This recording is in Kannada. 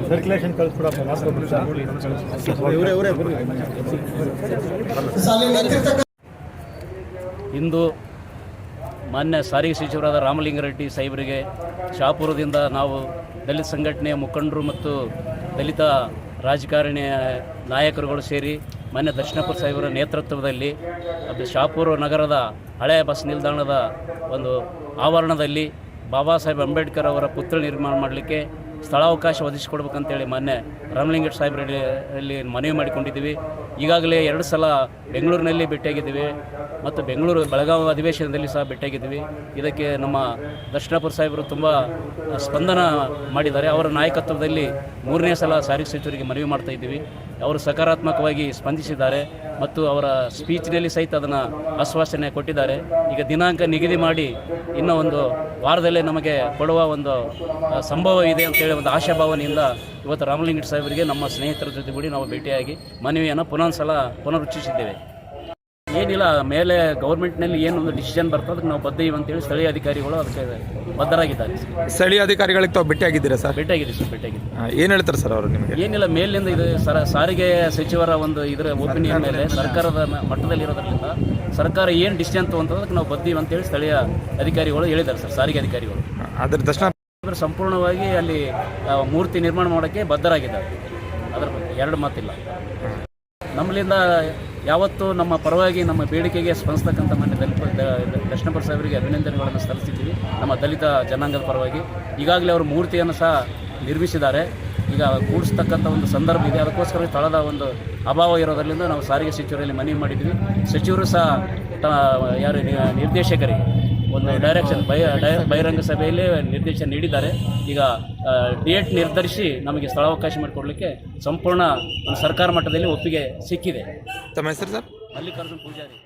ಸರ್ಕ್ಯುಲೇಷನ್ ಇಂದು ಮಾನ್ಯ ಸಾರಿಗೆ ಸಚಿವರಾದ ರಾಮಲಿಂಗಾರೆಡ್ಡಿ ಸಾಹೇಬರಿಗೆ ಶಹಾಪುರದಿಂದ ನಾವು ದಲಿತ ಸಂಘಟನೆಯ ಮುಖಂಡರು ಮತ್ತು ದಲಿತ ರಾಜಕಾರಣಿಯ ನಾಯಕರುಗಳು ಸೇರಿ ಮಾನ್ಯ ದರ್ಶನಪುರ ಸಾಹೇಬರ ನೇತೃತ್ವದಲ್ಲಿ ಶಹಾಪುರ ನಗರದ ಹಳೆಯ ಬಸ್ ನಿಲ್ದಾಣದ ಒಂದು ಆವರಣದಲ್ಲಿ ಬಾಬಾ ಸಾಹೇಬ್ ಅಂಬೇಡ್ಕರ್ ಅವರ ಪುತ್ಥಳಿ ನಿರ್ಮಾಣ ಮಾಡಲಿಕ್ಕೆ ಸ್ಥಳಾವಕಾಶ ಒದಗಿಸಿಕೊಡ್ಬೇಕಂತೇಳಿ ಮಾನ್ಯ ರಾಮಲಿಂಗೇಶ್ವರ ಸಾಹೇಬರಲ್ಲಿ ಮನವಿ ಮಾಡಿಕೊಂಡಿದ್ದೀವಿ. ಈಗಾಗಲೇ 2 ಸಲ ಬೆಂಗಳೂರಿನಲ್ಲಿ ಭೇಟಿಯಾಗಿದ್ದೀವಿ ಮತ್ತು ಬೆಳಗಾವಿ ಅಧಿವೇಶನದಲ್ಲಿ ಸಹ ಭೇಟಿಯಾಗಿದ್ದೀವಿ. ಇದಕ್ಕೆ ನಮ್ಮ ದರ್ಶನಪುರ ಸಾಹೇಬರು ತುಂಬ ಸ್ಪಂದನ ಮಾಡಿದ್ದಾರೆ. ಅವರ ನಾಯಕತ್ವದಲ್ಲಿ 3ನೇ ಸಲ ಸಾರಿಗೆ ಸಚಿವರಿಗೆ ಮನವಿ ಮಾಡ್ತಾ ಇದ್ದೀವಿ. ಅವರು ಸಕಾರಾತ್ಮಕವಾಗಿ ಸ್ಪಂದಿಸಿದ್ದಾರೆ ಮತ್ತು ಅವರ ಸ್ಪೀಚ್ನಲ್ಲಿ ಸಹಿತ ಅದನ್ನು ಆಶ್ವಾಸನೆ ಕೊಟ್ಟಿದ್ದಾರೆ. ಈಗ ದಿನಾಂಕ ನಿಗದಿ ಮಾಡಿ ಇನ್ನೂ ಒಂದು ವಾರದಲ್ಲೇ ನಮಗೆ ಕೊಡುವ ಒಂದು ಸಂಭವ ಇದೆ ಅಂತೇಳಿ ಒಂದು ಆಶಾಭಾವನೆಯಿಂದ ಇವತ್ತು ರಾಮಲಿಂಗೇಶ್ವರ ಸಾಹೇಬರಿಗೆ ನಮ್ಮ ಸ್ನೇಹಿತರ ಜೊತೆ ಕೂಡಿ ನಾವು ಭೇಟಿಯಾಗಿ ಮನವಿಯನ್ನು ಪುನರುಚ್ಚರಿಸಿದ್ದೇವೆ. ಏನಿಲ್ಲ, ಮೇಲೆ ಗೌರ್ಮೆಂಟ್ನಲ್ಲಿ ಏನೊಂದು ಡಿಸಿಷನ್ ಬರ್ತದೆ ಅದಕ್ಕೆ ನಾವು ಬದ್ಧ ಅಂತೇಳಿ ಸ್ಥಳೀಯ ಅಧಿಕಾರಿಗಳು ಅದಕ್ಕೆ ಬದ್ಧರಾಗಿದ್ದಾರೆ. ಸ್ಥಳೀಯ ಅಧಿಕಾರಿಗಳಿಗೆ ತಾವು ಭೇಟಿಯಾಗಿದ್ದೀರಾ ಸರ್? ಭೇಟಿಯಾಗಿದ್ದೀವಿ ಸರ್, ಭೇಟಿಯಾಗಿದ್ದೀವಿ. ಏನು ಹೇಳ್ತಾರೆ ಸರ್ ಅವರು ನಿಮಗೆ? ಏನಿಲ್ಲ, ಮೇಲಿನಿಂದ ಇದು ಸಾರಿಗೆ ಸಚಿವರ ಒಂದು ಇದರ ಒಪಿನಿಯನ್ ಮೇಲೆ ಸರ್ಕಾರದ ಮಟ್ಟದಲ್ಲಿರೋದ್ರಿಂದ ಸರ್ಕಾರ ಏನು ಡಿಸಿಷನ್ ತಗೊಂತದಕ್ಕೆ ನಾವು ಬದ್ದೀವಿ ಅಂತೇಳಿ ಸ್ಥಳೀಯ ಅಧಿಕಾರಿಗಳು ಹೇಳಿದ್ದಾರೆ ಸರ್. ಸಾರಿಗೆ ಅಧಿಕಾರಿಗಳು ಅದರ ದರ್ಶನ ಸಂಪೂರ್ಣವಾಗಿ ಅಲ್ಲಿ ಮೂರ್ತಿ ನಿರ್ಮಾಣ ಮಾಡೋಕ್ಕೆ ಬದ್ಧರಾಗಿದ್ದಾರೆ. ಅದರ ಬಗ್ಗೆ 2 ಮಾತಿಲ್ಲ. ನಮ್ಮಲ್ಲಿಂದ ಯಾವತ್ತೂ ನಮ್ಮ ಪರವಾಗಿ ನಮ್ಮ ಬೇಡಿಕೆಗೆ ಸ್ಪಂದಿಸ್ತಕ್ಕಂಥ ಮಾನ್ಯ ದರ್ಶನಪುರ ಸಾಹೇಬರಿಗೆ ಅಭಿನಂದನೆಗಳನ್ನು ಸಲ್ಲಿಸಿದ್ದೀವಿ. ನಮ್ಮ ದಲಿತ ಜನಾಂಗದ ಪರವಾಗಿ ಈಗಾಗಲೇ ಅವರು ಮೂರ್ತಿಯನ್ನು ಸಹ ನಿರ್ಮಿಸಿದ್ದಾರೆ. ಈಗ ಕೂಡಿಸ್ತಕ್ಕಂಥ ಒಂದು ಸಂದರ್ಭ ಇದೆ. ಅದಕ್ಕೋಸ್ಕರ ಸ್ಥಳದ ಒಂದು ಅಭಾವ ಇರೋದರಿಂದ ನಾವು ಸಾರಿಗೆ ಸಚಿವರಲ್ಲಿ ಮನವಿ ಮಾಡಿದ್ದೀವಿ. ಸಚಿವರು ಸಹ ಯಾರು ನಿರ್ದೇಶಕರಿಗೆ ಒಂದು ಡೈರೆಕ್ಷನ್ ಬಹಿರಂಗ ಸಭೆಯಲ್ಲಿ ನಿರ್ದೇಶನ ನೀಡಿದ್ದಾರೆ. ಈಗ ಡೇಟ್ ನಿರ್ಧರಿಸಿ ನಮಗೆ ಸ್ಥಳಾವಕಾಶ ಮಾಡಿಕೊಡಲಿಕ್ಕೆ ಸಂಪೂರ್ಣ ಸರ್ಕಾರ ಮಟ್ಟದಲ್ಲಿ ಒಪ್ಪಿಗೆ ಸಿಕ್ಕಿದೆ. ತಮ್ಮ ಹೆಸರು ಸರ್? ಮಲ್ಲಿಕಾರ್ಜುನ್ ಪೂಜಾರಿ.